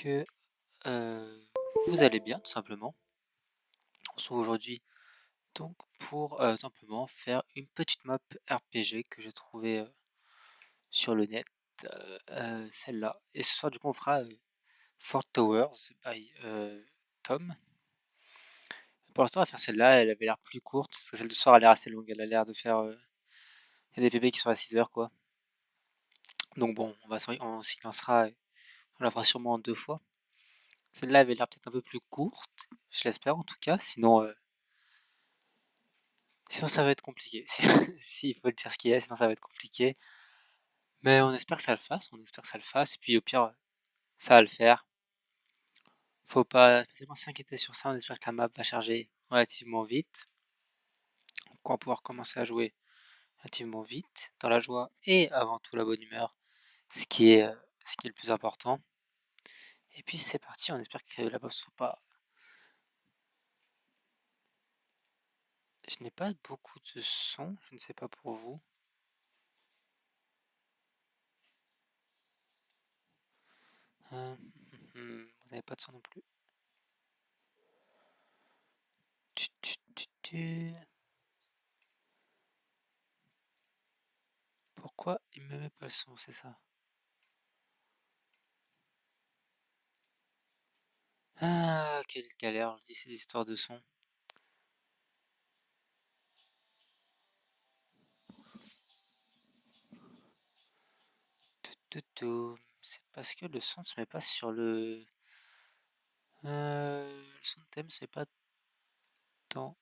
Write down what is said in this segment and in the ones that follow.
que vous allez bien, tout simplement. On se retrouve aujourd'hui donc pour simplement faire une petite map RPG que j'ai trouvée sur le net, celle-là. Et ce soir, du coup, on fera Fort Towers by Tom. Pour l'instant, on va faire celle-là, elle avait l'air plus courte, parce que celle de ce soir a l'air assez longue, elle a l'air de faire... Il y a des PB qui sont à 6 heures, quoi. Donc bon, on s'y lancera, on la fera sûrement en 2 fois. Celle-là avait l'air peut-être un peu plus courte, je l'espère en tout cas, sinon ça va être compliqué. S'il faut le dire ce qu'il est, sinon ça va être compliqué. Mais on espère que ça le fasse, on espère que ça le fasse, et puis au pire, ça va le faire. Faut pas spécialement s'inquiéter sur ça, on espère que la map va charger relativement vite. Donc on va pouvoir commencer à jouer relativement vite, dans la joie et avant tout la bonne humeur, ce qui est le plus important. Et puis c'est parti, on espère que la map soit pas... Je n'ai pas beaucoup de son, je ne sais pas pour vous. Vous n'avez pas de son non plus. Pourquoi il me met pas le son, c'est ça? Ah, quelle galère, je dis ces histoires de son. C'est parce que le son ne se met pas sur le... le son de thème se met pas dans...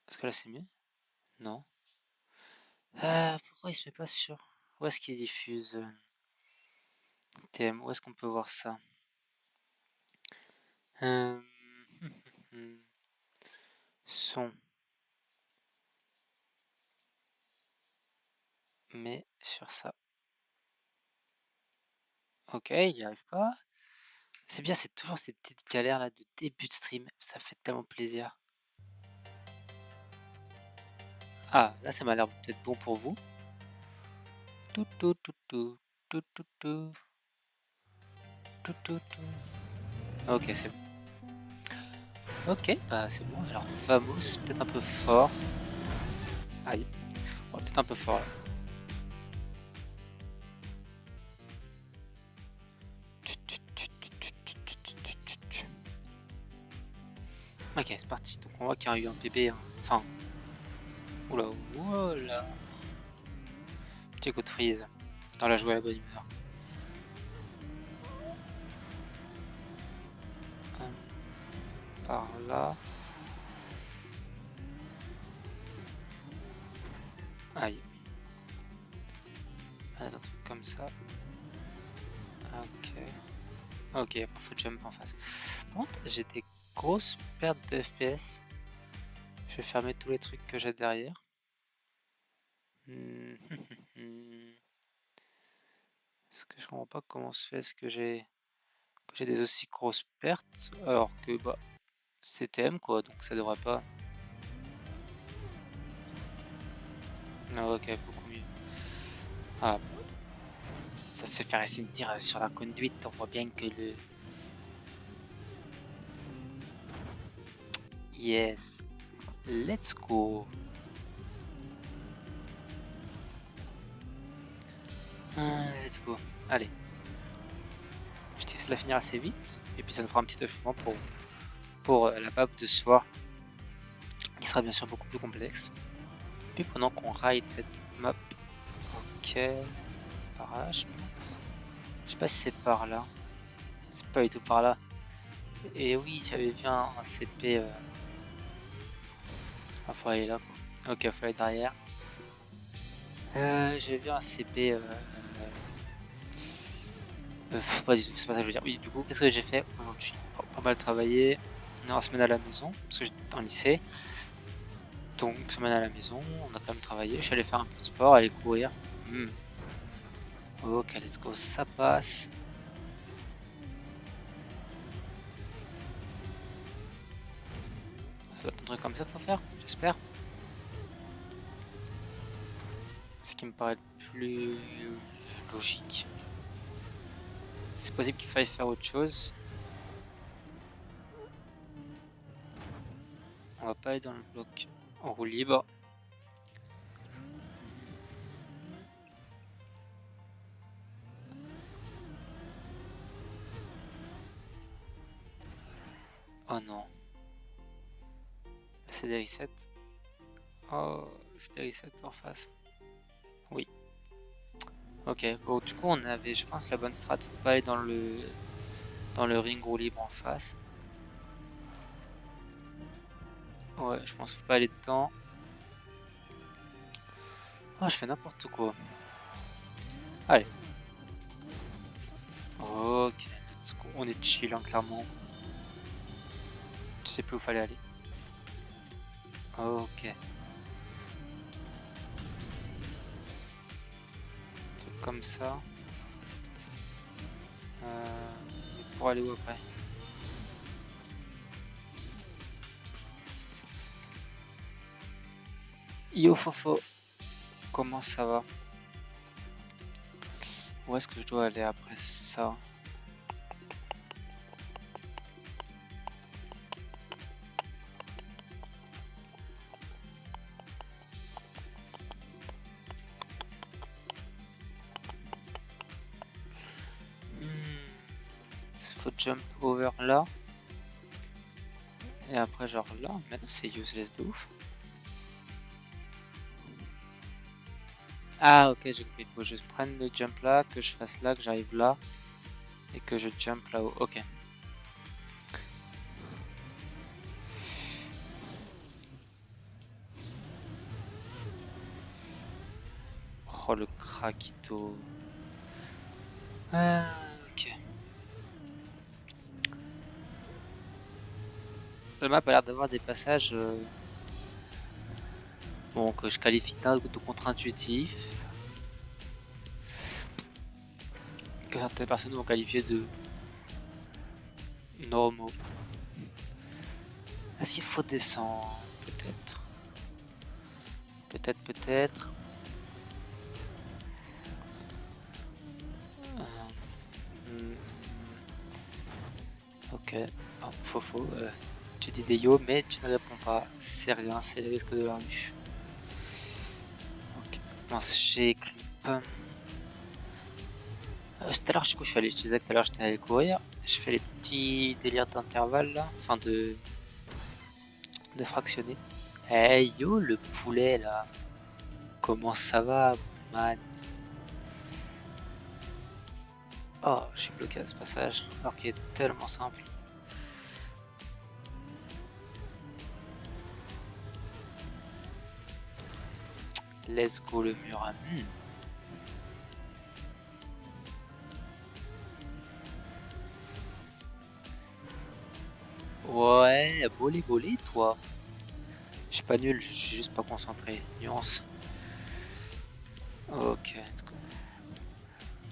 Est-ce que là c'est mieux? Non. Ah, pourquoi il se met pas sur... Où est-ce qu'il diffuse thème? Où est-ce qu'on peut voir ça? Euh, Son. Mais sur ça. Ok, il n'y arrive pas. C'est bien, c'est toujours ces petites galères là de début de stream. Ça fait tellement plaisir. Ah, là ça m'a l'air peut-être bon pour vous. Tout, tout, tout, tout, tout, tout, tout, tout, tout, tout. Ok, c'est bon. Ok, bah c'est bon. Alors, Vamos, peut-être un peu fort. Aïe. Oh, peut-être un peu fort là. Ok, c'est parti. Donc on voit qu'il y a eu un PB. Enfin. Oula, oula. Petit coup de freeze. Dans la joie à la bonne humeur. Par là. Aïe. Un truc comme ça. Ok. Ok, après faut jump en face. Par contre, j'ai des grosses pertes de FPS. Je vais fermer tous les trucs que j'ai derrière. Est-ce que je comprends pas comment se fait ce que j'ai des aussi grosses pertes alors que bah c'est TM quoi, donc ça devrait pas. Ah, ok, beaucoup mieux. Ah, ça se fait ressentir sur la conduite, on voit bien que le... Yes, let's go. Let's go. Allez. Je vais essayer de la finir assez vite, et puis ça nous fera un petit achèvement pour la map de ce soir, qui sera bien sûr beaucoup plus complexe. Puis pendant qu'on ride cette map, ok, par là je pense. Je sais pas si c'est par là. C'est pas du tout par là. Et oui, j'avais vu un CP. Ah, faut aller là quoi. Ok, faut aller derrière. J'avais vu un CP. Pas du tout, c'est pas ça que je veux dire. Oui, du coup, qu'est-ce que j'ai fait aujourd'hui? Pas mal travaillé. On semaine à la maison, parce que j'étais en lycée. Donc, semaine à la maison, on a quand même travaillé. Je suis allé faire un peu de sport, aller courir. Ok, let's go, ça passe. Ça doit être un truc comme ça qu'il faut faire, j'espère. Ce qui me paraît le plus logique. C'est possible qu'il faille faire autre chose. On va pas aller dans le bloc en roue libre. Oh non. C'est des resets. Oh, c'est des resets en face. Oui. Ok, bon du coup on avait, je pense, la bonne strat. Faut pas aller dans le ring roue libre en face. Ouais, je pense qu'il faut pas aller dedans. Oh, je fais n'importe quoi. Allez. Ok, let's go. On est chill, hein, clairement. Je sais plus où fallait aller. Ok. Truc comme ça. Mais pour aller où après? Yo Fofo, comment ça va? Où est-ce que je dois aller après ça? Faut jump over là. Et après genre là. Maintenant c'est useless de ouf. Ah ok, j'ai compris. Il faut juste prendre le jump là, que je fasse là, que j'arrive là. Et que je jump là-haut. Ok. Oh le craquito. Ok. La map a l'air d'avoir des passages bon, que je qualifie de contre-intuitifs. Que certaines personnes vont qualifier de normaux. Est-ce qu'il faut descendre? Peut-être. Peut-être. Ok. Oh, Fofo, tu dis des yo, mais tu ne réponds pas. C'est rien, c'est le risque de la rue. Ok. Mince, j'ai écrit pas. Tout à l'heure, je suis allé, je disais que tout à l'heure j'étais allé courir. Je fais les petits délires d'intervalle là, enfin de fractionner. Hey yo, le poulet là. Comment ça va, man? Oh, je suis bloqué à ce passage, alors qu'il est tellement simple. Let's go le mur. Ouais, bolé toi. Je suis pas nul, je suis juste pas concentré. Nuance. Ok, let's go.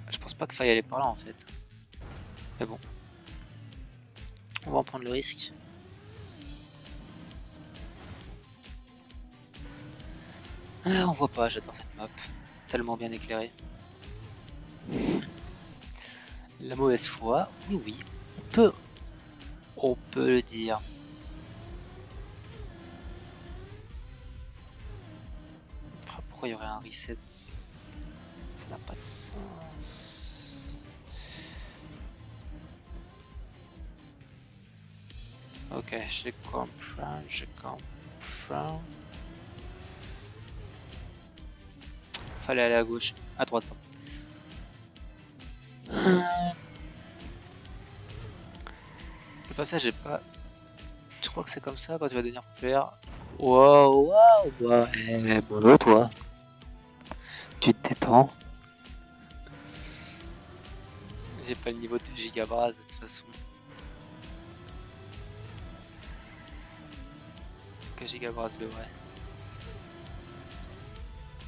Je pense pas qu'il faille aller par là en fait. Mais bon. On va en prendre le risque. Ah, on voit pas, j'adore cette map. Tellement bien éclairée. La mauvaise foi, oui, on peut le dire. Pourquoi il y aurait un reset? Ça n'a pas de sens. Ok, je comprends. Fallait aller à gauche, à droite. Le passage est pas... Je crois que c'est comme ça quand tu vas devenir populaire. Wow, ouais, bon toi. Tu te détends. J'ai pas le niveau de Gigabras de toute façon. Que Gigabras le vrai.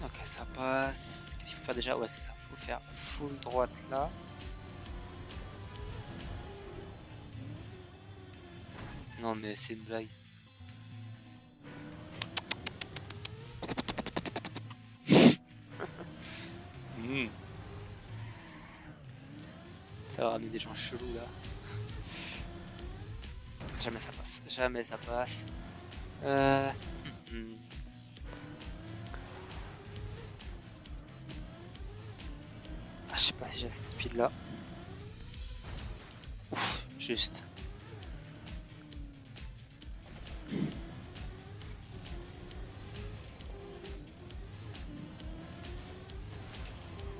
Ok, ça passe. Qu'est-ce qu'il faut faire déjà? Ouais, c'est ça. Faut faire full droite là. Non, mais c'est une blague. Ça ramener des gens chelous là. Jamais ça passe. Jamais ça passe. Ah, je sais pas si j'ai cette speed là. Ouf, juste.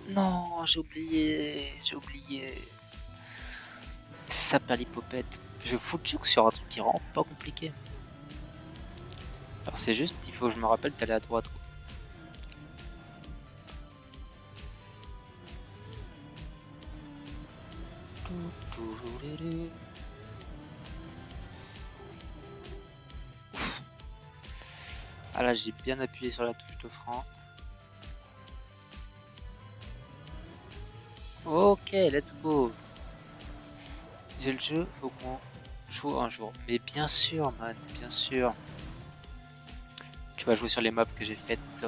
Non, j'ai oublié. Ça perd l'hypopète. Je fous le juke sur un truc qui rend pas compliqué. Alors c'est juste, il faut que je me rappelle d'aller à droite. Ah là j'ai bien appuyé sur la touche de frein. Ok, let's go. J'ai le jeu, faut qu'on joue un jour. Mais bien sûr, man, bien sûr. Tu vas jouer sur les maps que j'ai faites.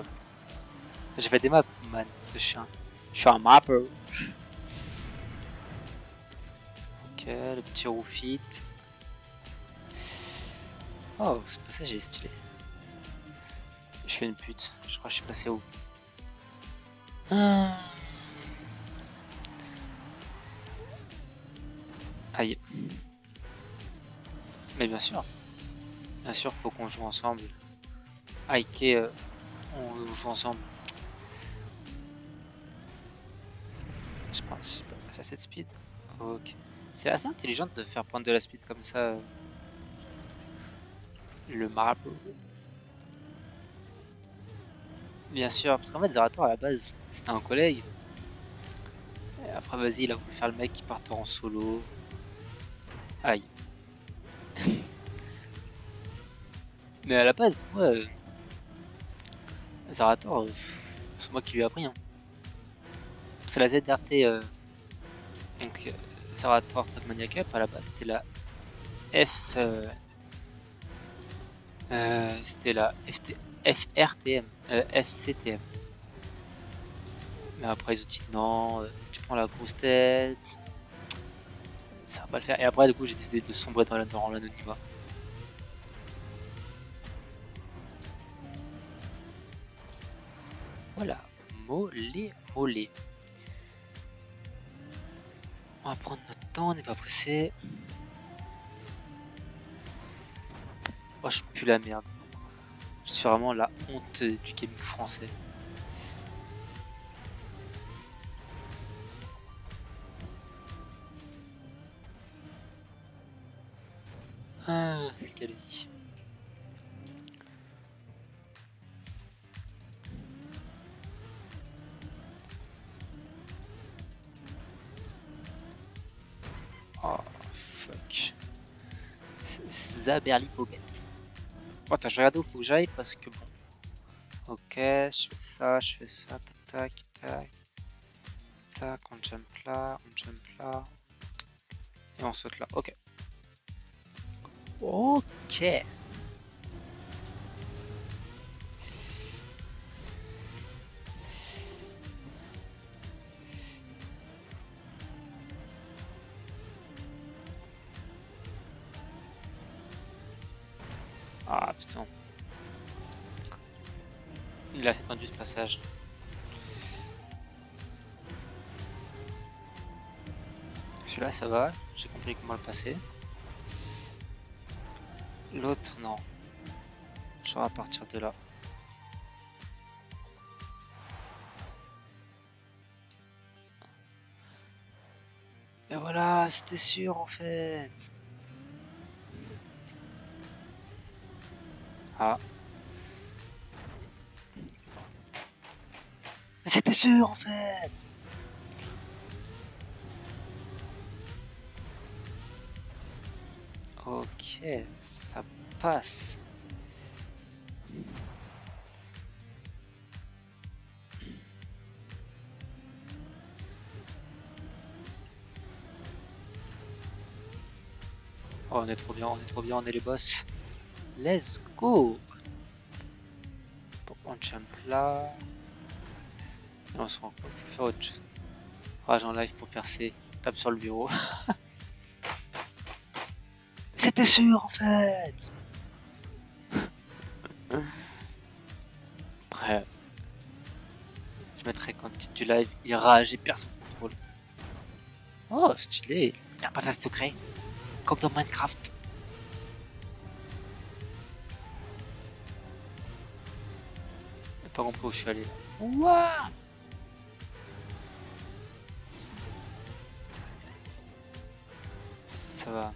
J'ai fait des maps, man, ce chien. Je suis un mapper. Ok, le petit roufit. Oh, ce passage est stylé. Je suis une pute. Je crois que je suis passé où? Aïe. Mais bien sûr, faut qu'on joue ensemble. Ike, on joue ensemble. Je pense pas faire cette speed. Ok. C'est assez intelligent de faire prendre de la speed comme ça. Le marbre. Bien sûr, parce qu'en fait Zerator à la base c'était un collègue. Et après vas-y il a voulu faire le mec qui part en solo. Aïe. Mais à la base, moi, Zerator, c'est moi qui lui ai appris. Hein. C'est la ZRT, donc Zerator Trackmania Cup, à la base c'était la F... c'était la FRTM, FCTM. Mais après ils ont dit non, tu prends la grosse tête, ça va pas le faire. Et après du coup j'ai décidé de sombrer dans l'anonymat. Voilà, mollet. On va prendre notre temps, on n'est pas pressé. Oh, je pue la merde. Je suis vraiment la honte du gaming français. Ah, quelle vie. Oh, fuck. Zaberlipopette. Oh, attends, je vais regarder où faut que j'aille parce que bon. Ok, je fais ça, tac, tac, tac, on jump là. Et on saute là, ok. Ok. Ah putain. Il a assez tendu ce passage. Celui-là ça va, j'ai compris comment le passer. L'autre non. Je vais à partir de là. Et voilà, c'était sûr en fait. Ah. Mais c'était sûr en fait. Ok, ça passe. Oh, on est trop bien, on est les boss. Let's go. Bon, on jump là. Et on se rend compte qu'il faut faire autre chose. Rage en live pour percer. tape sur le bureau. C'était sûr en fait. Après, je mettrai quand du live, il rage et perd son contrôle. Oh, stylé. Il n'y a pas de secret. Comme dans Minecraft. J'ai pas compris où je suis allé. Ouah. Ça va.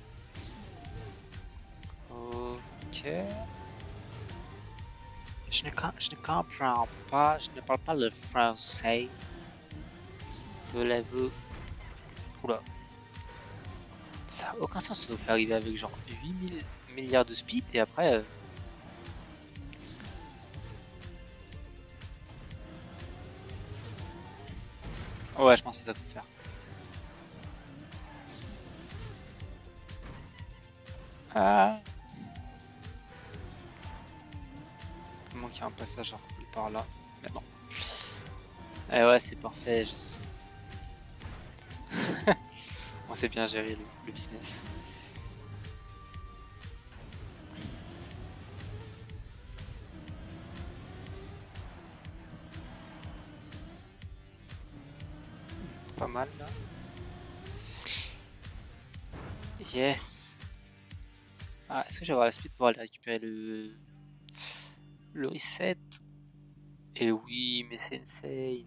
Ok. Je ne comprends pas, je ne parle pas le français. Voulez-vous... Oula. Ça n'a aucun sens de vous faire arriver avec genre 8000 milliards de speed et après... Ouais, je pense que c'est ça qu'il faut faire. Ah. Il manque un passage à rouler par là. Mais non. Eh ouais, c'est parfait, je sais. On sait bien gérer le business. Pas mal là. Yes. Ah, est-ce que je vais avoir la speed pour aller récupérer le reset? Et oui, mais c'est insane.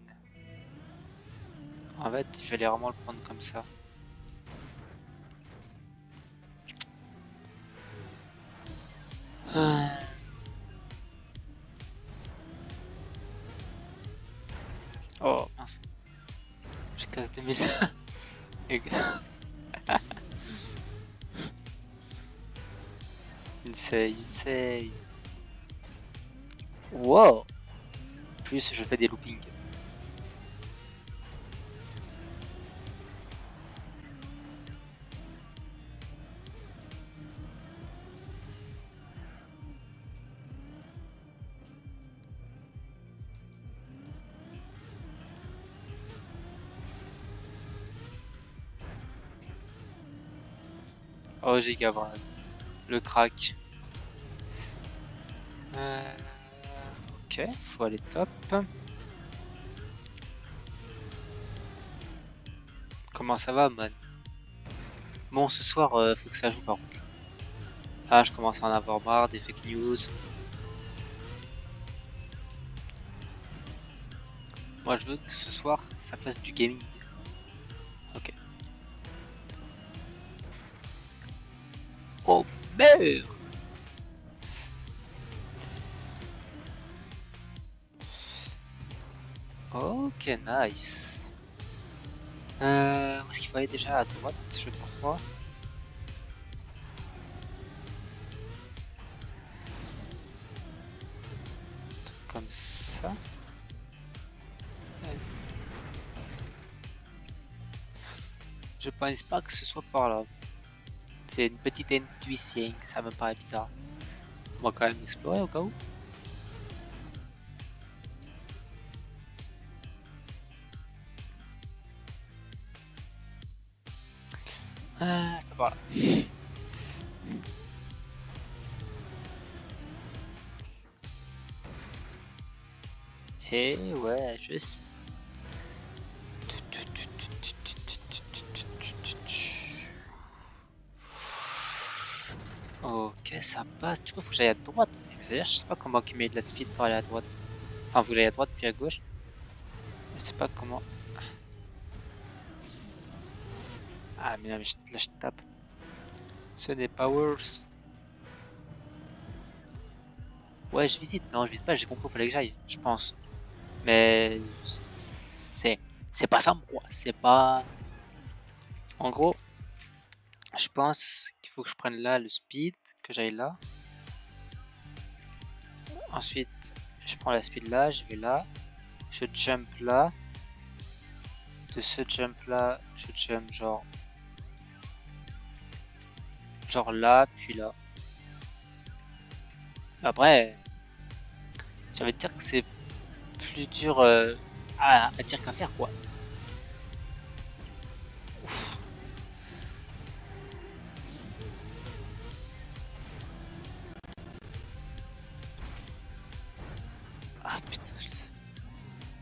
En fait, il fallait vraiment le prendre comme ça. Oh mince. Je casse 2000. Insane, insane. Wow. Plus je fais des loopings. Oh, Gigabraz. Le crack. Ok, faut aller top. Comment ça va, man? Bon, ce soir, faut que ça joue par contre. Ah, je commence à en avoir marre des fake news. Moi, je veux que ce soir, ça fasse du gaming. Ok. Oh, merde! Ok, nice. Où est-ce qu'il faut aller déjà? À droite, je crois. Comme ça. Je pense pas que ce soit par là. C'est une petite intuition, ça me paraît bizarre. On va quand même explorer au cas où. Voilà. Et ouais, je sais. Ok, ça passe. Du coup, faut que j'aille à droite. C'est-à-dire, je sais pas comment il met de la speed pour aller à droite. Enfin, faut que j'aille à droite puis à gauche. Je sais pas comment. Ah, mais là, je tape. Ce n'est pas worse. Ouais, je visite. Non, je visite pas, j'ai compris, il fallait que j'aille, je pense. Mais c'est pas simple, quoi. C'est pas. En gros, je pense qu'il faut que je prenne là le speed, que j'aille là. Ensuite, je prends la speed là, je vais là. Je jump là. De ce jump là, je jump genre là, puis là. Après, j'avais dire que c'est plus dur à dire qu'à faire, quoi. Ouf.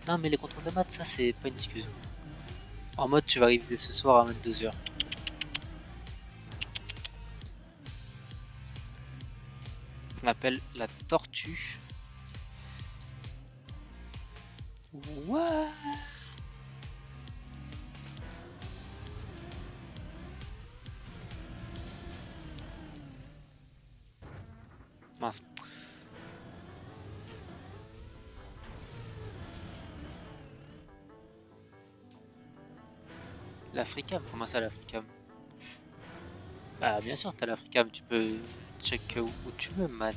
Non, mais les contrôles de maths, ça, c'est pas une excuse. En mode, tu vas réviser ce soir à 22h. On appelle la tortue. What? Mince. L'Africam, comment ça l'Africam? Bah bien sûr t'as l'Africam, tu peux check où tu veux man.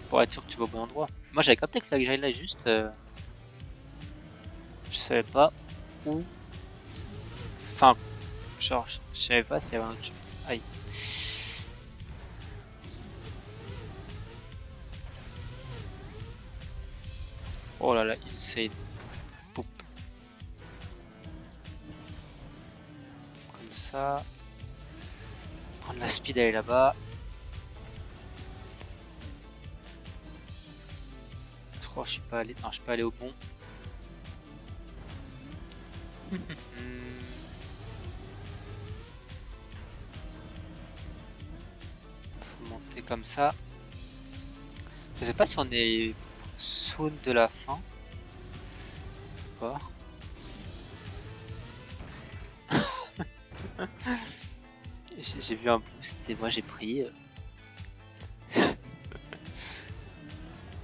Pour être sûr que tu vas au bon endroit. Moi j'avais capté qu'il fallait que j'aille là juste. Je savais pas où. Enfin, genre, je savais pas s'il y avait un truc. Aïe. Oh là là, insane. Poup. Comme ça. Prendre la speed, aller là-bas. Je crois que je suis pas allé. Non, je suis pas allé au bon. Faut monter comme ça. Je sais pas si on est soon de la fin. Ou pas. J'ai vu un boost et moi j'ai pris.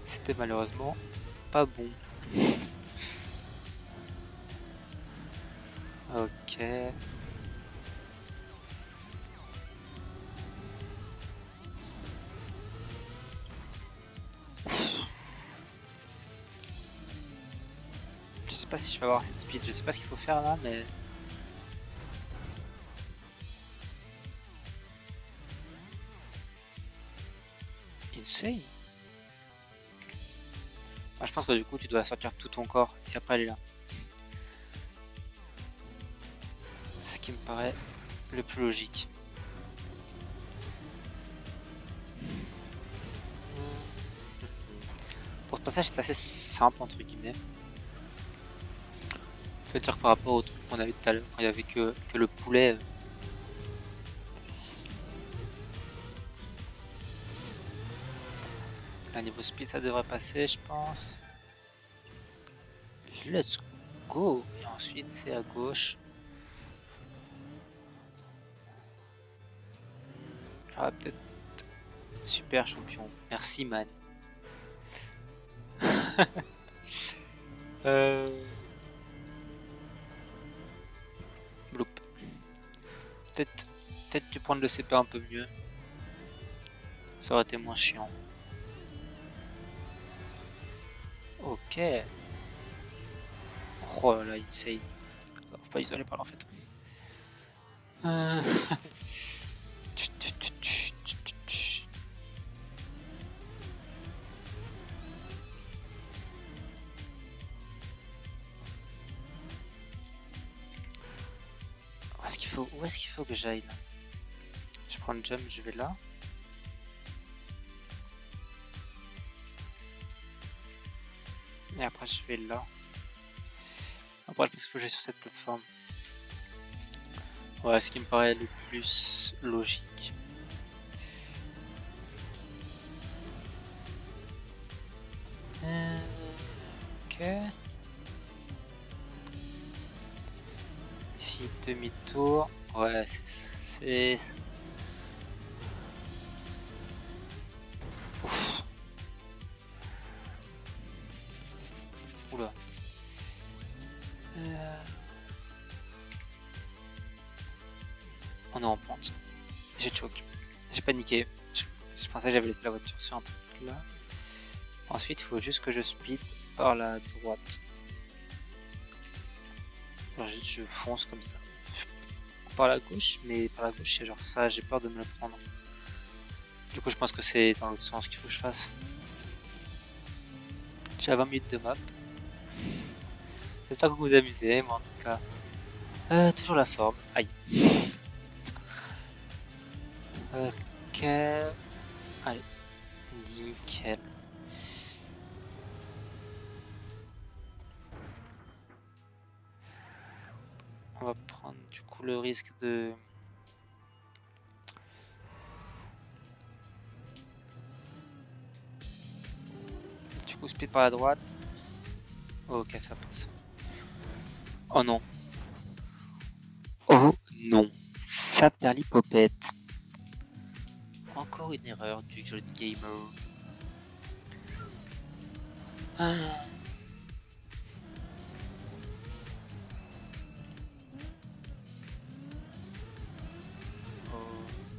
C'était malheureusement pas bon. Ok. Je sais pas si je vais avoir cette speed, je sais pas ce qu'il faut faire là, mais... Insane. Ah, je pense que du coup tu dois sortir tout ton corps et après aller là. Ce qui me paraît le plus logique. Pour ce passage c'est assez simple entre guillemets. Je veux dire par rapport au truc qu'on avait tout à l'heure, quand il y avait que le poulet. Là niveau speed ça devrait passer je pense. Let's go. Et ensuite c'est à gauche. Ah peut-être. Super champion. Merci man. Bloop. Peut-être tu prendre le CP un peu mieux. Ça aurait été moins chiant. Ok. Oh là là, insane. Faut pas isoler par là en fait. Euh... Où est-ce qu'il faut que j'aille là? Je prends le jump, je vais là. Et après je vais là. Après je pense qu'il faut que j'aille sur cette plateforme. Ouais, ce qui me paraît le plus logique. Ok. Ici, demi-tour. Ouais, c'est... Ouf. Oula. On est en pente. J'ai choke. J'ai paniqué. Je pensais que j'avais laissé la voiture sur un truc là. Ensuite, il faut juste que je speed par la droite. Alors juste je fonce comme ça. Par la gauche, mais par la gauche c'est genre ça, j'ai peur de me le prendre. Du coup je pense que c'est dans l'autre sens qu'il faut que je fasse. J'ai 20 minutes de map. J'espère que vous vous amusez, moi en tout cas. Toujours la forme. Aïe. Ok. Allez. Nickel. On va prendre du coup le risque de... Du coup speed par la droite. Ok, ça passe. Oh non. Oh non. Saperlipopette. Encore une erreur du jeune gamer. Ah.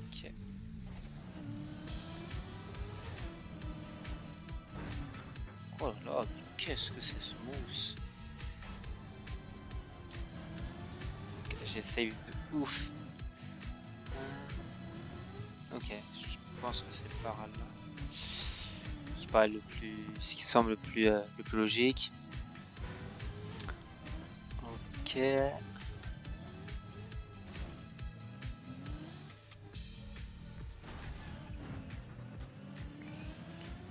Ok. Oh là là, mais qu'est-ce que c'est ce mousse? Ok, j'ai save de ouf. Ok, je pense que c'est par là. Qui paraît le plus, ce qui semble le plus logique. Ok.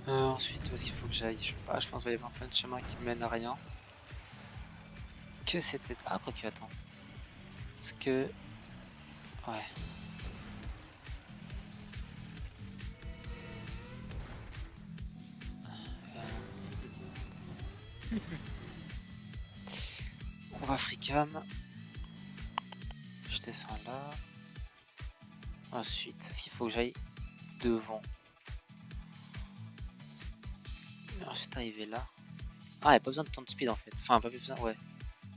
Ensuite, où est-ce qu'il faut que j'aille? Je sais pas, je pense qu'il va y avoir plein de chemins qui ne mènent à rien. Que c'était... Ah, quoi que, attends. Est-ce que... Ouais. On va fricam. Je descends là. Ensuite, est-ce qu'il faut que j'aille devant? Et ensuite, arriver là. Ah, il n'y a pas besoin de tant de speed en fait. Enfin, pas besoin, ouais.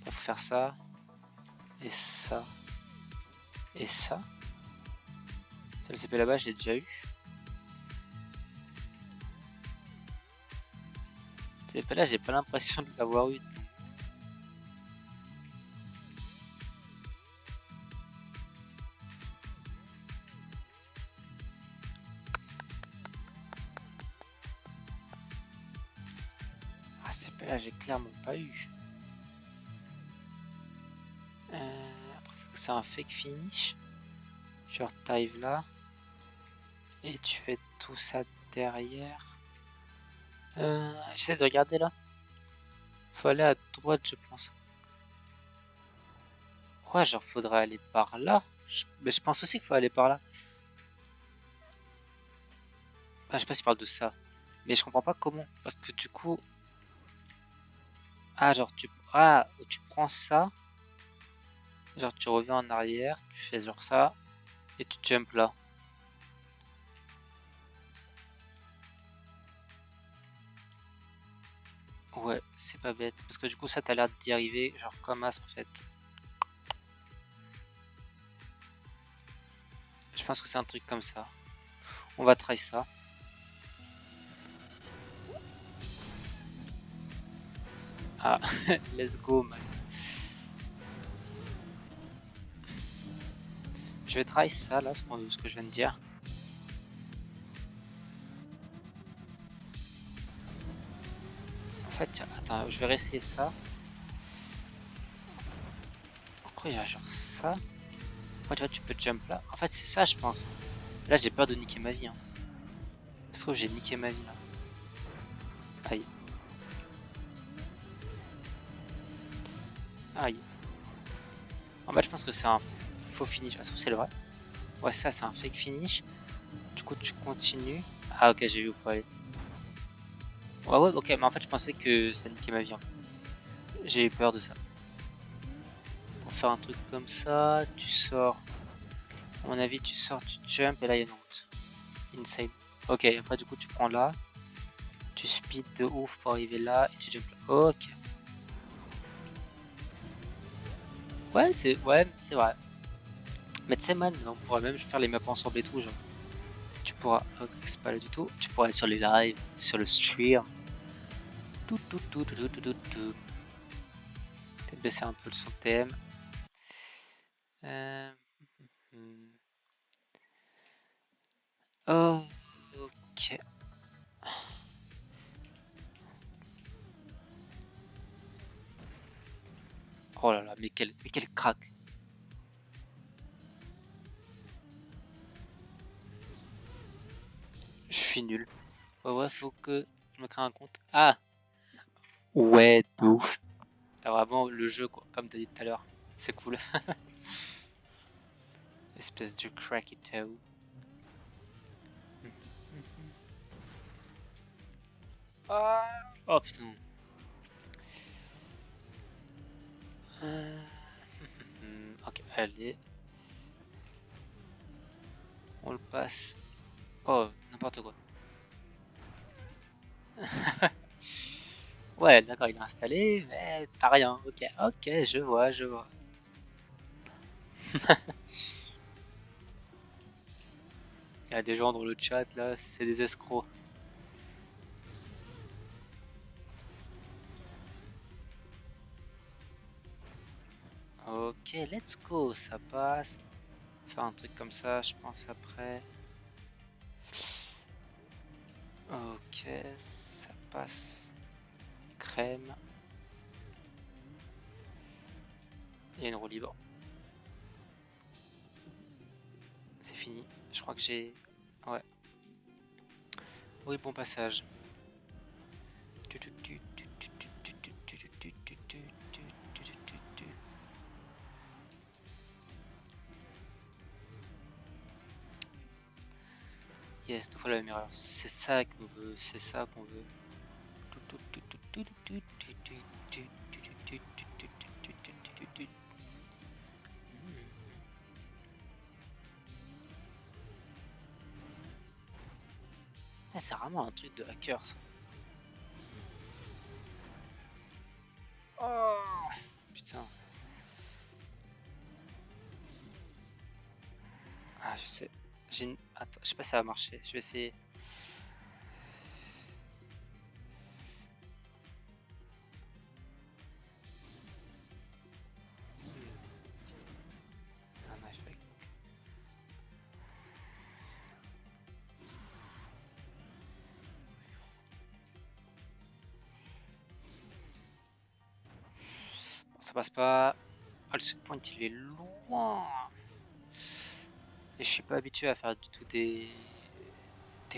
Pour faire ça. Et ça. Et ça. Ça, le CP là-bas, je l'ai déjà eu. CP là, j'ai pas l'impression de l'avoir eu. Ah, CP là, j'ai clairement pas eu. Après, c'est un fake finish. Genre, t'arrives là. Et tu fais tout ça derrière. J'essaie de regarder là. Faut aller à droite, je pense. Ouais, genre, faudrait aller par là. Mais je pense aussi qu'il faut aller par là. Ah, je sais pas s'il parle de ça. Mais je comprends pas comment. Parce que du coup. Ah, genre, tu prends ça. Genre, tu reviens en arrière. Tu fais genre ça. Et tu jump là. Ouais, c'est pas bête. Parce que du coup, ça, t'as l'air d'y arriver. Genre, comme as en fait. Je pense que c'est un truc comme ça. On va try ça. Ah, let's go, man. Je vais try ça là, ce que je viens de dire. En fait, attends, je vais réessayer ça. Pourquoi il y a genre ça? Ouais, tu vois, tu peux jump là. En fait, c'est ça, je pense. Là, j'ai peur de niquer ma vie. Hein. Je trouve que j'ai niqué ma vie là. Aïe. Aïe. En fait, je pense que c'est un faux finish. Ah, c'est le vrai. Ouais, ça, c'est un fake finish. Du coup, tu continues. Ah, ok, j'ai vu où faut aller. Ouais, ouais, ok, mais en fait, je pensais que ça niquait ma vie. Hein. J'ai eu peur de ça. Pour faire un truc comme ça, tu sors. À mon avis, tu sors, tu jump et là, il y a une route. Insane. Ok, après, du coup, tu prends là. Tu speed de ouf pour arriver là et tu jump là. Ok. Ouais, c'est vrai. Mais tu sais, man, on pourrait même faire les maps ensemble et tout, genre. Tu pourras. Ok, c'est pas là du tout. Tu pourras aller sur les lives, sur le stream. Tout, tout, tout, tout, tout, tout, tout, tout. Peut-être baisser un peu le son TM. Euh... Oh, ok. Oh là là, mais quel crack. Je suis nul. Ouais, ouais, faut que je me crée un compte. Ah, ouais, de ouf. T'as vraiment le jeu, quoi, comme t'as dit tout à l'heure. C'est cool. Espèce de crackito. Oh putain. Ok, allez. On le passe. Oh, n'importe quoi. Ouais, d'accord, il est installé, mais t'as rien. Ok, ok, je vois, je vois. Il y a des gens dans le chat là, c'est des escrocs. Ok, let's go, ça passe. Faire un truc comme ça, je pense après. Ok, ça passe. Crème. Il y a une roue libre. C'est fini. Je crois que j'ai... Ouais. Oui, bon passage. Yes, deux fois la même erreur. C'est ça qu'on veut, c'est ça qu'on veut. Ah, c'est vraiment un truc de hacker ça. Oh putain. Ah, je sais. J'ai une... Attends, je sais pas si ça va marcher. Je vais essayer. Un knife hack. Bon, ça passe pas. Ah, le checkpoint il est loin. Et je suis pas habitué à faire du tout des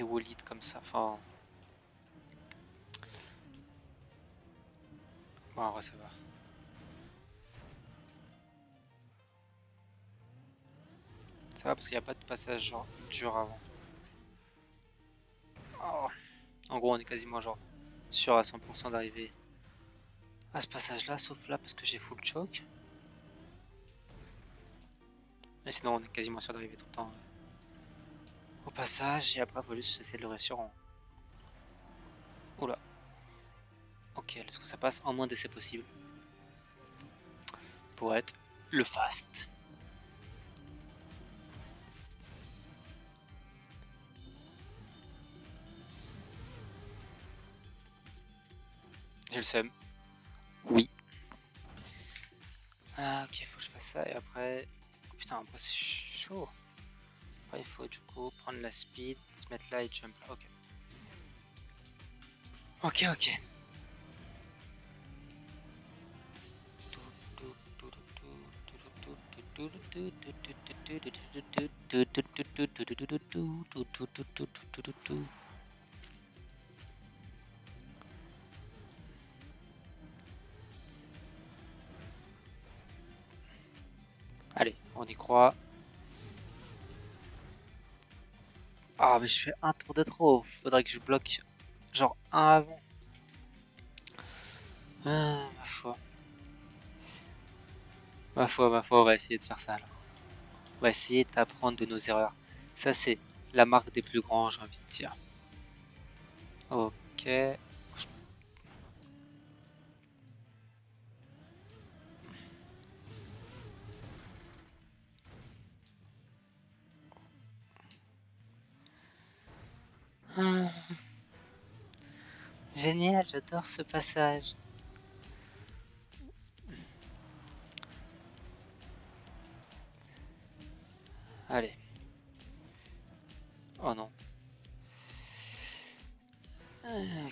wallies comme ça. Enfin, bon, en vrai ça va. Ça va parce qu'il n'y a pas de passage genre dur avant. Oh. En gros, on est quasiment genre sûr à 100% d'arriver à ce passage là, sauf là parce que j'ai full choke. Mais sinon, on est quasiment sûr d'arriver tout le temps au passage. Et après, il faut juste essayer de le réussir en. Oula. Ok, est-ce que ça passe en moins d'essais possible pour être le fast. J'ai le seum. Oui. Ah, ok, faut que je fasse ça et après. Putain, après c'est chaud. Après, il faut du coup prendre la speed, se mettre là et jump là. Ok. Ok, ok. Allez, on y croit. Ah, mais je fais un tour de trop. Faudrait que je bloque genre un avant. Ah, ma foi. Ma foi, ma foi, on va essayer de faire ça alors. On va essayer d'apprendre de nos erreurs. Ça, c'est la marque des plus grands, j'ai envie de dire. Ok. Ah, génial, j'adore ce passage. Allez. Oh non.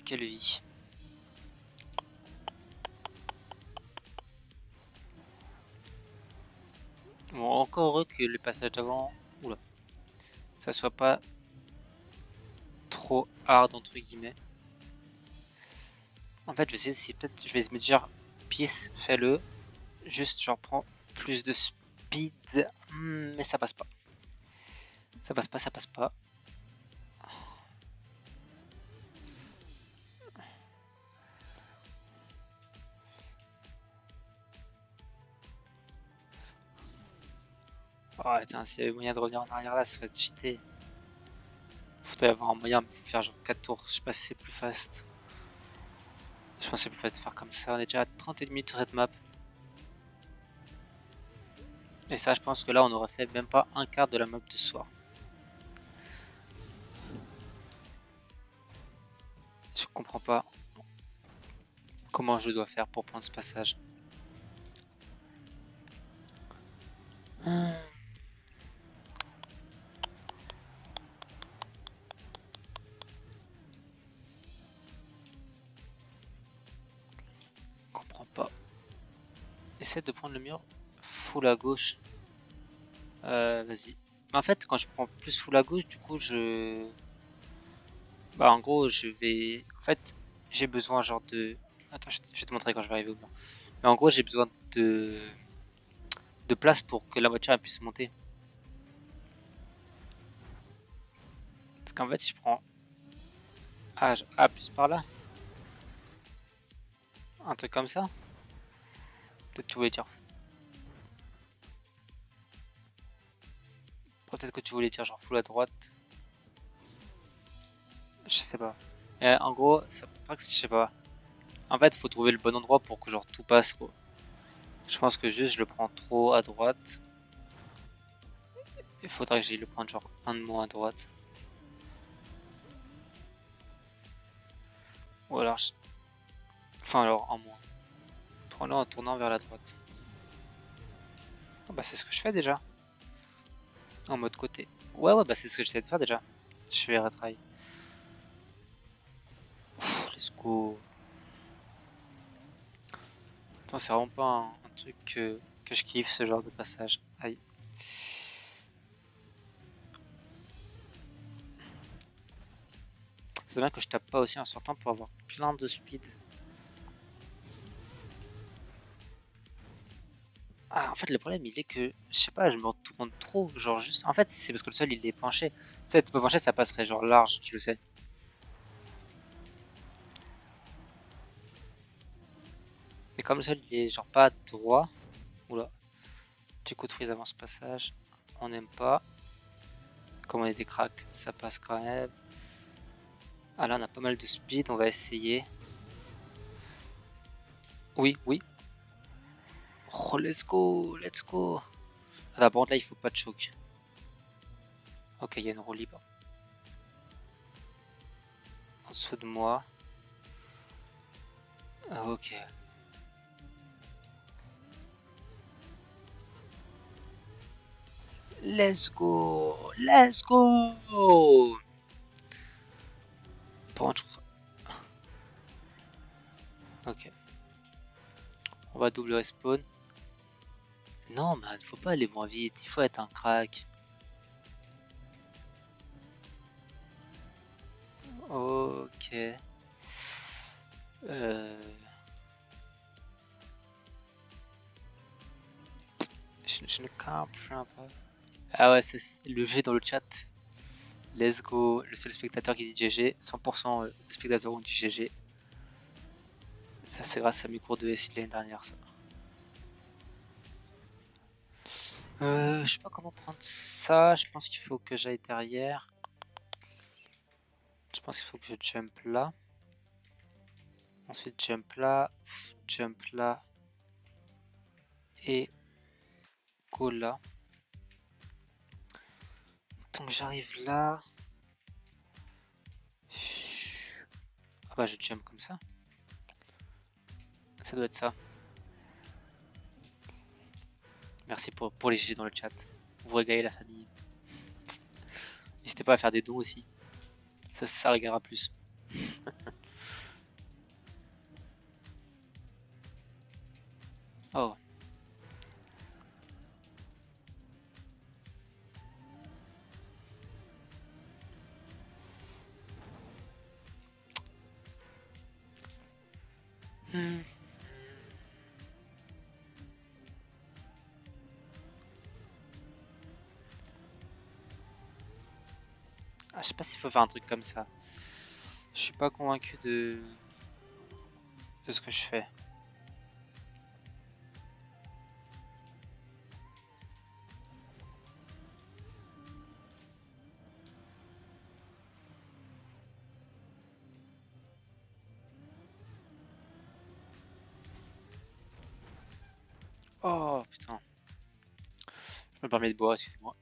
Quelle vie. Bon, encore heureux que le passage d'avant, oula, ça soit pas trop hard entre guillemets. En fait, je vais essayer si peut-être je vais me dire peace, fais-le. Juste genre prends plus de speed. Mais ça passe pas. Ça passe pas, ça passe pas. Oh putain, s'il y avait moyen de revenir en arrière là, ça serait cheaté. Faudrait avoir un moyen de faire genre 4 tours. Je sais pas si c'est plus fast. Je pense que c'est plus fast de faire comme ça. On est déjà à 31 minutes sur cette map. Et ça, je pense que là, on aurait fait même pas un quart de la map de ce soir. Je comprends pas comment je dois faire pour prendre ce passage. Je comprends pas. Essaie de prendre le mur full à gauche. Vas-y. Mais en fait, quand je prends plus full à gauche, du coup, bah, en gros, je vais... En fait, j'ai besoin genre de... Attends, je vais te montrer quand je vais arriver au mur. Mais en gros, j'ai besoin de place pour que la voiture elle puisse monter. Parce qu'en fait, si je prends A plus par là, un truc comme ça, peut-être que tu voulais dire... Peut-être que tu voulais dire genre full à droite. Je sais pas. Et en gros, ça pas que je sais pas. En fait, faut trouver le bon endroit pour que genre tout passe quoi. Je pense que juste je le prends trop à droite. Il faudrait que j'aille le prendre genre un de moins à droite. Ou alors, enfin alors en moins. Prends-le en tournant vers la droite. Oh, bah c'est ce que je fais déjà. En mode côté. Ouais ouais bah c'est ce que j'essaie de faire déjà. Je vais retry. Let's go. Attends, c'est vraiment pas un truc que je kiffe ce genre de passage. Aïe. C'est bien que je tape pas aussi en sortant pour avoir plein de speed. Ah, en fait, le problème, il est que, je sais pas, je me retourne trop. Genre, juste. En fait, c'est parce que le sol, il est penché. Tu sais, pas penché, ça passerait genre large, je le sais. Mais comme le sol, il est genre pas droit. Oula. Petit coup de freeze avant ce passage. On n'aime pas. Comme on est des cracks, ça passe quand même. Ah là, on a pas mal de speed, on va essayer. Oui, oui. Oh, let's go, let's go. Ah, par contre, là, il faut pas de choc. Ok, il y a une roue libre. En dessous de moi. Ah, ok. Let's go! Let's go! Par contre, ok. On va double respawn. Non, man, faut pas aller moins vite. Il faut être un crack. Ok. Euh... je ne comprends pas. Ah ouais, c'est le G dans le chat. Let's go. Le seul spectateur qui dit GG. 100% de spectateurs ont dit GG. Ça, c'est grâce à mes cours de SI l'année dernière, ça. Je sais pas comment prendre ça. Je pense qu'il faut que j'aille derrière. Je pense qu'il faut que je jump là. Ensuite, jump là. Et go là. Donc j'arrive là. Ah bah je jump comme ça. Ça doit être ça. Merci pour les GG dans le chat. Vous régalez la famille. N'hésitez pas à faire des dons aussi. Ça régalera plus. Oh. Hmm. Ah, je sais pas s'il faut faire un truc comme ça. Je suis pas convaincu de ce que je fais. Oh putain, je me permets de boire, excusez-moi.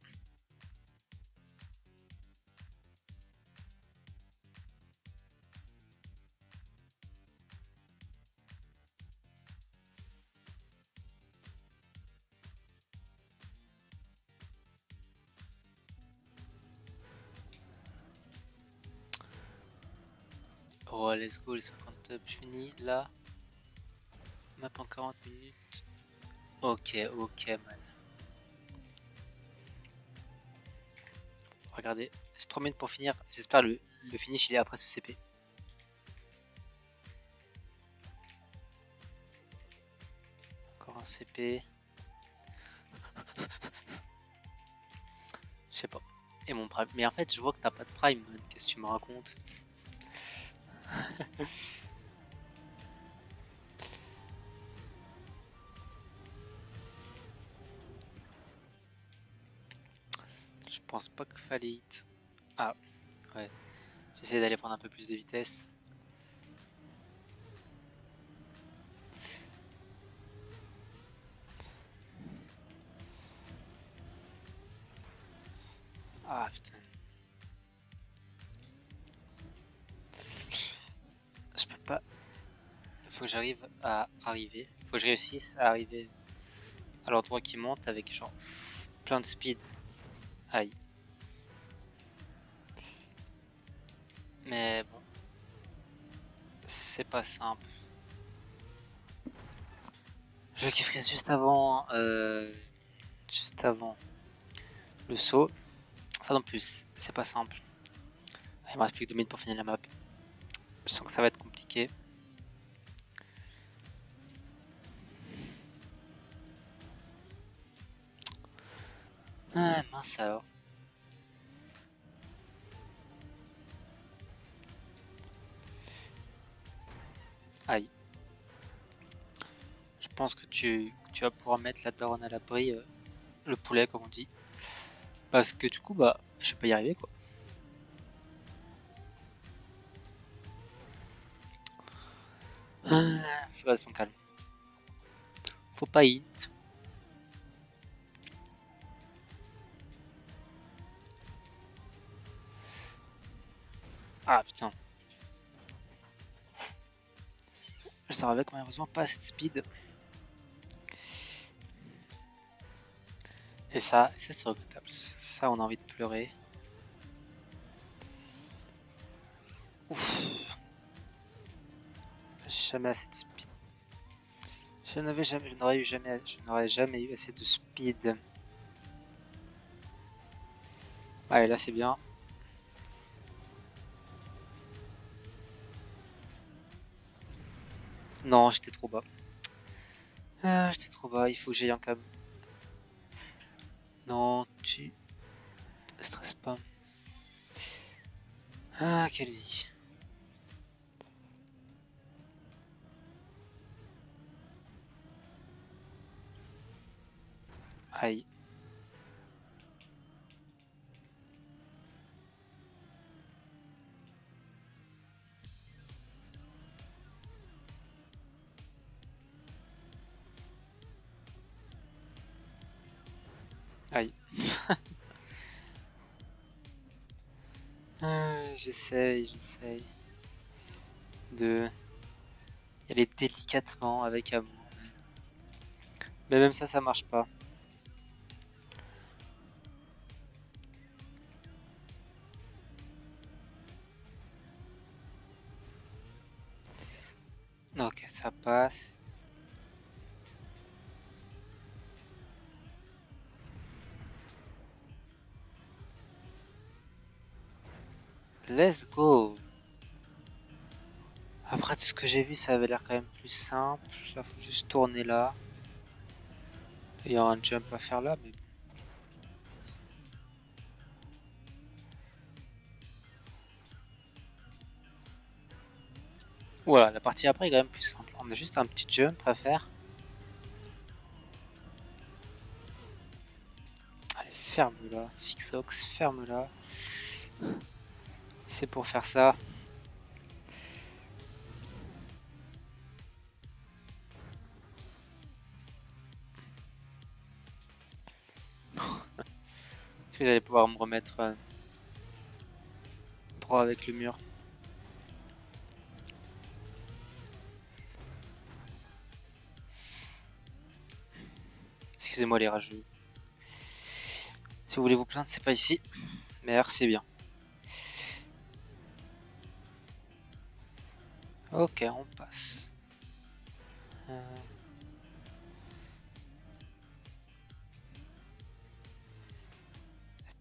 Oh, let's go, les 50 top, je finis là. Map en 40 minutes. Ok, ok, man. Regardez, j'ai 3 minutes pour finir. J'espère le finish il est après ce CP. Encore un CP. Je sais pas. Et mon prime. Mais en fait, je vois que t'as pas de prime, man. Qu'est-ce que tu me racontes? Je pense pas qu'il fallait hit. Ah, ouais. J'essaie d'aller prendre un peu plus de vitesse. Ah putain. Je peux pas. Il faut que j'arrive à arriver. Il faut que je réussisse à arriver à l'endroit qui monte avec genre plein de speed. Aïe. Mais bon, c'est pas simple. Je kifferais juste avant le saut. Ça non plus, c'est pas simple. Il me reste plus que 2 minutes pour finir la map. Je sens que ça va être compliqué. Ah mince alors. Aïe. Je pense que tu vas pouvoir mettre la daronne à l'abri, le poulet comme on dit. Parce que du coup, bah, je vais pas y arriver quoi. Faut rester son calme. Faut pas hint. Ah putain. Je sors avec malheureusement pas assez de speed. Et ça c'est regrettable. Ça, on a envie de pleurer. Ouf. J'ai jamais assez de speed. Je n'aurais jamais eu assez de speed. Allez, là c'est bien. Non, j'étais trop bas. Ah, j'étais trop bas, il faut que j'aille en cam. Non, tu stresse pas. Ah, quelle vie. Aïe. Aïe. J'essaye de y aller délicatement avec amour. Mais même ça marche pas. Ok, ça passe. Let's go. Après tout ce que j'ai vu, ça avait l'air quand même plus simple. Là, faut juste tourner là. Il y a un jump à faire là, mais bon. Voilà, la partie après est quand même plus simple. On a juste un petit jump à faire. Allez, ferme-la. Fixox, ferme-la. C'est pour faire ça. Est-ce que j'allais pouvoir me remettre droit avec le mur? Excusez-moi les rageux. Si vous voulez vous plaindre, c'est pas ici. Merci bien. Ok, on passe. Je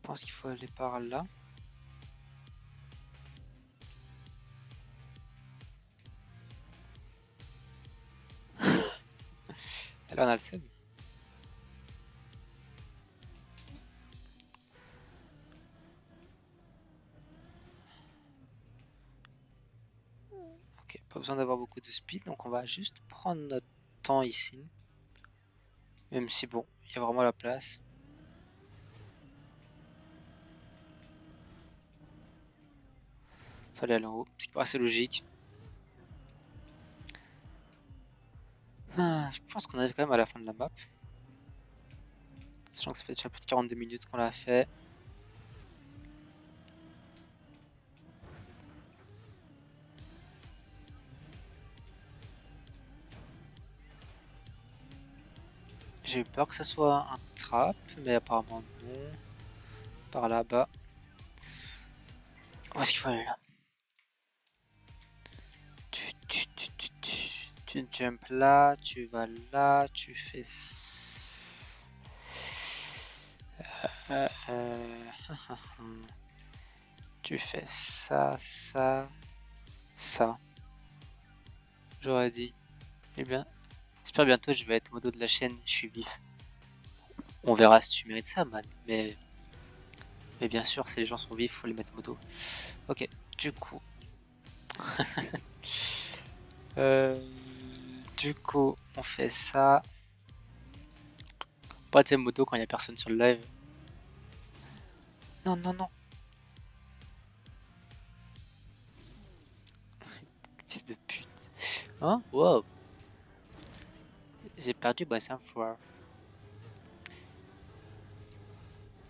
pense qu'il faut aller par là. Et là, on a le seum. Ok, pas besoin d'avoir beaucoup de speed, donc on va juste prendre notre temps ici. Même si bon, il y a vraiment la place. Fallait aller en haut, ce qui paraissait logique. Je pense qu'on arrive quand même à la fin de la map. Sachant que ça fait déjà plus de 42 minutes qu'on l'a fait. J'ai eu peur que ça soit un trap, mais apparemment non. Par là-bas. Où est-ce qu'il faut aller là? Tu jump là, tu vas là, tu fais... tu fais ça, ça, ça. J'aurais dit. Eh bien, j'espère bientôt je vais être modo de la chaîne, je suis vif. On verra si tu mérites ça, man. Mais bien sûr, si les gens sont vifs, faut les mettre modo. Ok, du coup. Du coup, on fait ça. Pas de moto quand il n'y a personne sur le live. Non, non, non. Fils de pute. Hein? Wow. J'ai perdu bah 5 fois.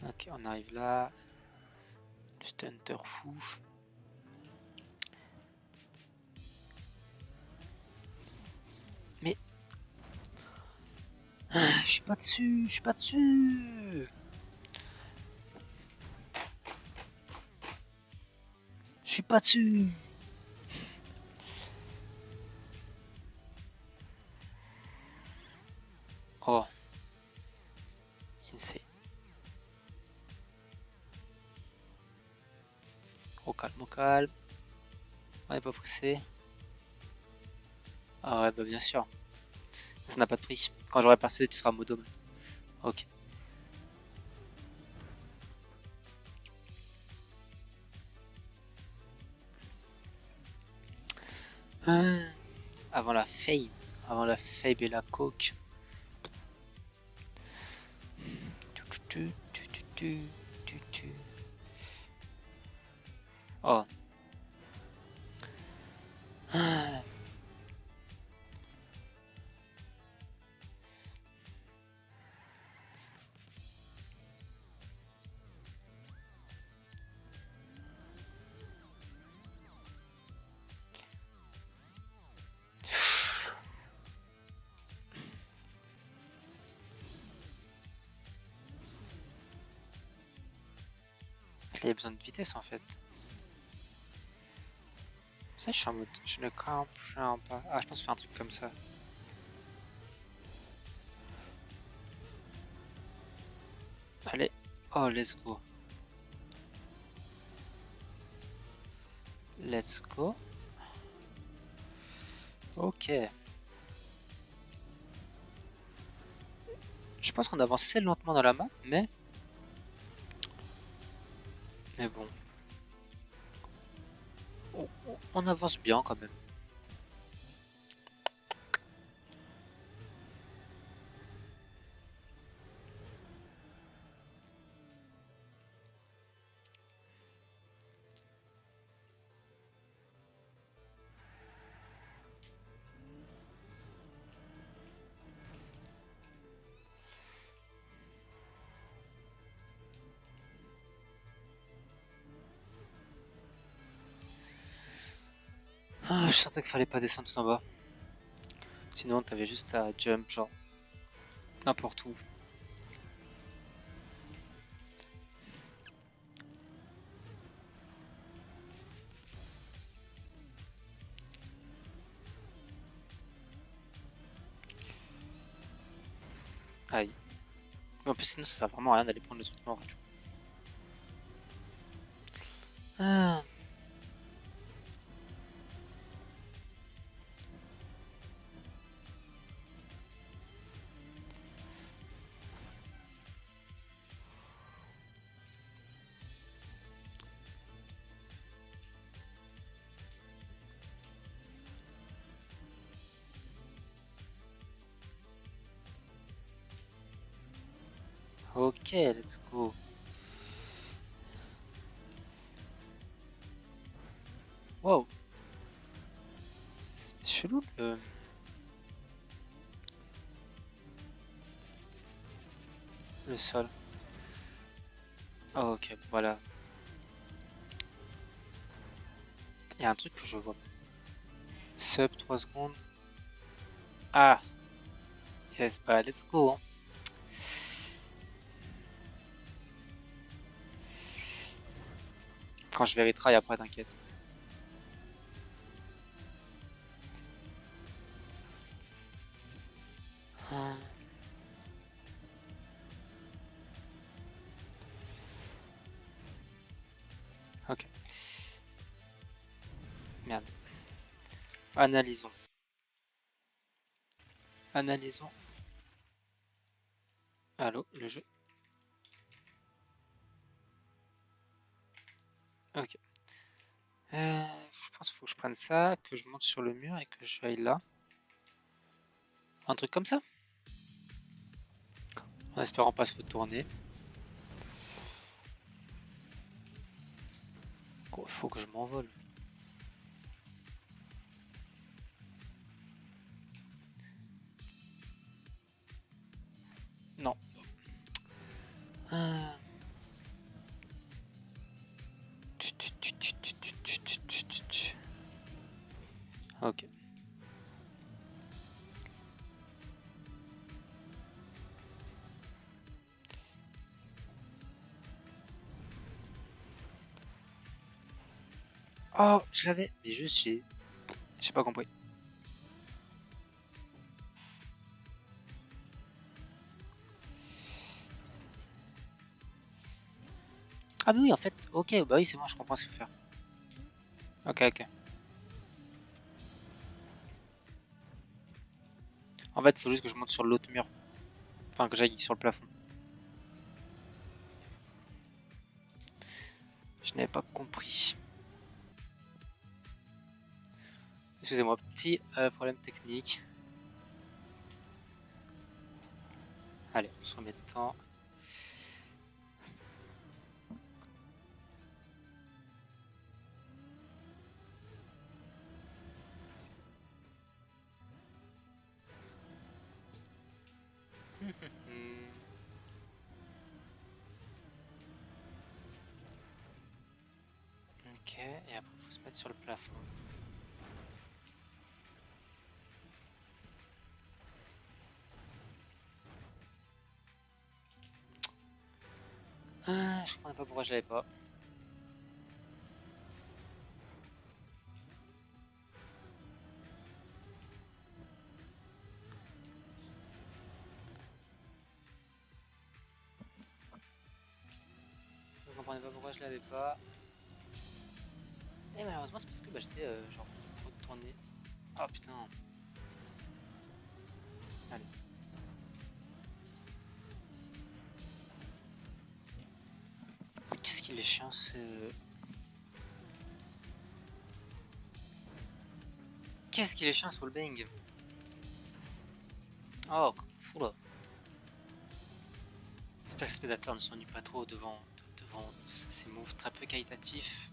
Ok, on arrive là. Le stunter fou. Mais... je suis pas dessus, je suis pas dessus. Je suis pas dessus. Oh. Insane. Au calme, au calme. On n'est pas pressé. Ah ouais, bah bien sûr. Ça n'a pas de prix. Quand j'aurai passé, tu seras modo. Ok. Avant la fame. Avant la fame et la coke. Oh. Il a besoin de vitesse en fait. Ça, je suis en mode. Je ne comprends pas. Ah, je pense faire un truc comme ça. Allez. Oh, let's go. Let's go. Ok. Je pense qu'on avance assez lentement dans la map, mais... Mais bon. On avance bien quand même. Ah, je sentais qu'il fallait pas descendre tout en bas. Sinon, t'avais juste à jump, genre n'importe où. Aïe. En plus, sinon, ça sert vraiment à rien d'aller prendre le truc mort et tout. Ah. Ok, let's go. Wow. C'est chelou le sol. Ah, ok, voilà. Il y a un truc que je vois. Sub 3 secondes. Ah, yes, bah let's go. Hein. Quand je vais retry après, t'inquiète. Ah. Ok, merde. Analysons. Analysons. Allô, le jeu. Ok. Je pense qu'il faut que je prenne ça, que je monte sur le mur et que j'aille là. Un truc comme ça. En espérant pas se retourner. Faut que je m'envole. Non. Ah. Ok. Oh, je l'avais. Mais juste, j'ai pas compris. Ah mais oui, en fait, ok, bah oui, c'est bon, je comprends ce qu'il faut faire. Ok, ok. En fait, il faut juste que je monte sur l'autre mur. Enfin, que j'aille sur le plafond. Je n'avais pas compris. Excusez-moi, petit problème technique. Allez, on se remet dedans. Ok, et après, il faut se mettre sur le plafond. Ah, je comprenais pas pourquoi je l'avais pas. Je comprenais pas pourquoi je l'avais pas. Et malheureusement, c'est parce que bah, j'étais genre retourné. Oh putain. Allez. Qu'est-ce qu'il est chiant ce. Qu'est-ce qu'il est chiant sur le bang. Oh, comme fou là. J'espère que le spectateur ne s'ennuie pas trop devant ces moves très peu qualitatifs.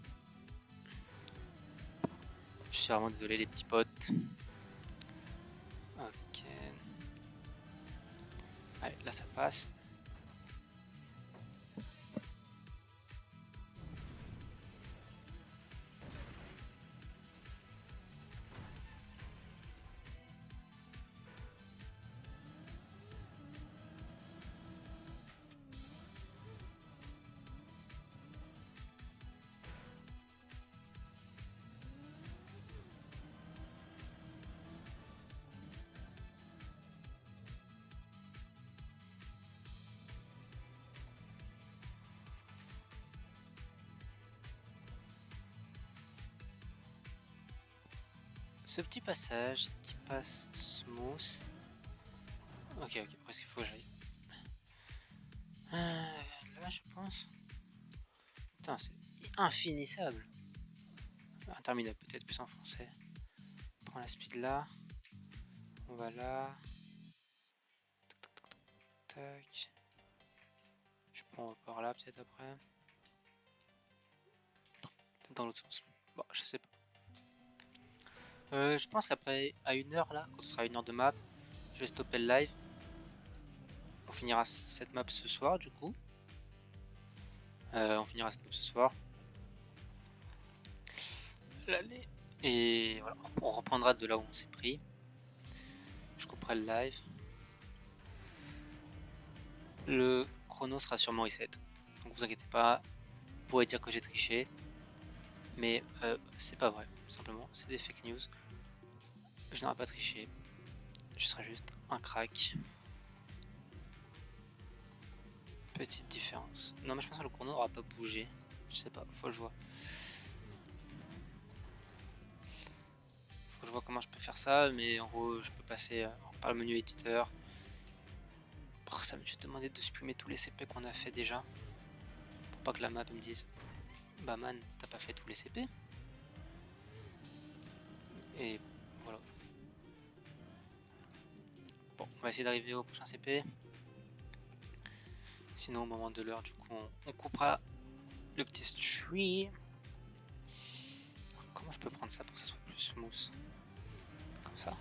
Je suis vraiment désolé les petits potes. Ok. Allez, là ça passe. ce petit passage qui passe smooth. Ok, où est-ce qu'il faut que j'aille? Là, je pense. Putain, c'est infinissable. Interminable, peut-être plus en français. On prend la speed là. On va là. Tac. Je prends par là, peut-être après. Peut-être dans l'autre sens. Bon, je sais pas. Je pense qu'après, à 1 heure là, quand ce sera 1 heure de map, je vais stopper le live. On finira cette map ce soir, du coup. On finira cette map ce soir. Et voilà, on reprendra de là où on s'est pris. Je couperai le live. Le chrono sera sûrement reset. Donc vous inquiétez pas. Vous pourrez dire que j'ai triché. Mais c'est pas vrai, simplement. C'est des fake news. Je n'aurai pas triché. Je serai juste un crack. Petite différence. Non mais je pense que le chrono n'aura pas bougé. Je sais pas, faut que je vois. Faut que je vois comment je peux faire ça, mais en gros je peux passer par le menu éditeur. Oh, ça me juste demandé de supprimer tous les CP qu'on a fait déjà. Pour pas que la map me dise bah man, t'as pas fait tous les CP. Et voilà. Bon, on va essayer d'arriver au prochain CP. Sinon au moment de l'heure du coup on coupera le petit stream. Comment je peux prendre ça pour que ça soit plus smooth? Comme ça.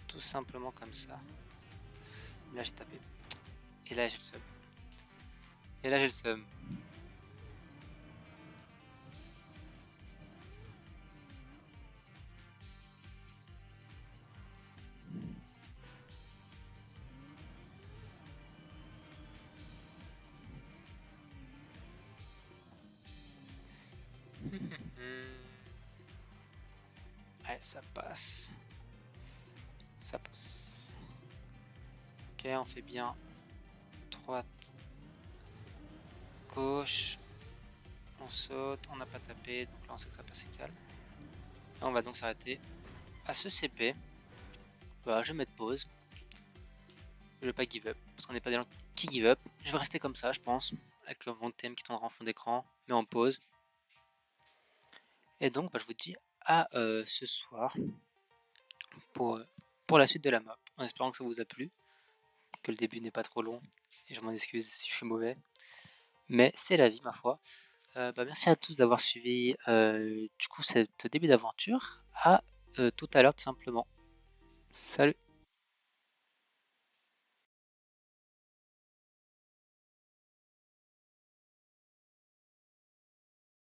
Tout simplement comme ça. Là j'ai tapé. Et là j'ai le seum. Et là j'ai le seum. Ouais, ça passe. Ça passe. Ok, on fait bien. Droite. Gauche. On saute. On n'a pas tapé. Donc là, on sait que ça passe calme. Et on va donc s'arrêter à ce CP. Voilà, je vais mettre pause. Je vais pas give up. Parce qu'on n'est pas des gens qui give up. Je vais rester comme ça, je pense. Avec mon thème qui tournera en fond d'écran. Mais en pause. Et donc, bah, je vous dis à ce soir. Pour la suite de la map. En espérant que ça vous a plu. Que le début n'est pas trop long. Et je m'en excuse si je suis mauvais. Mais c'est la vie, ma foi. Merci à tous d'avoir suivi du coup ce début d'aventure. À tout à l'heure tout simplement. Salut.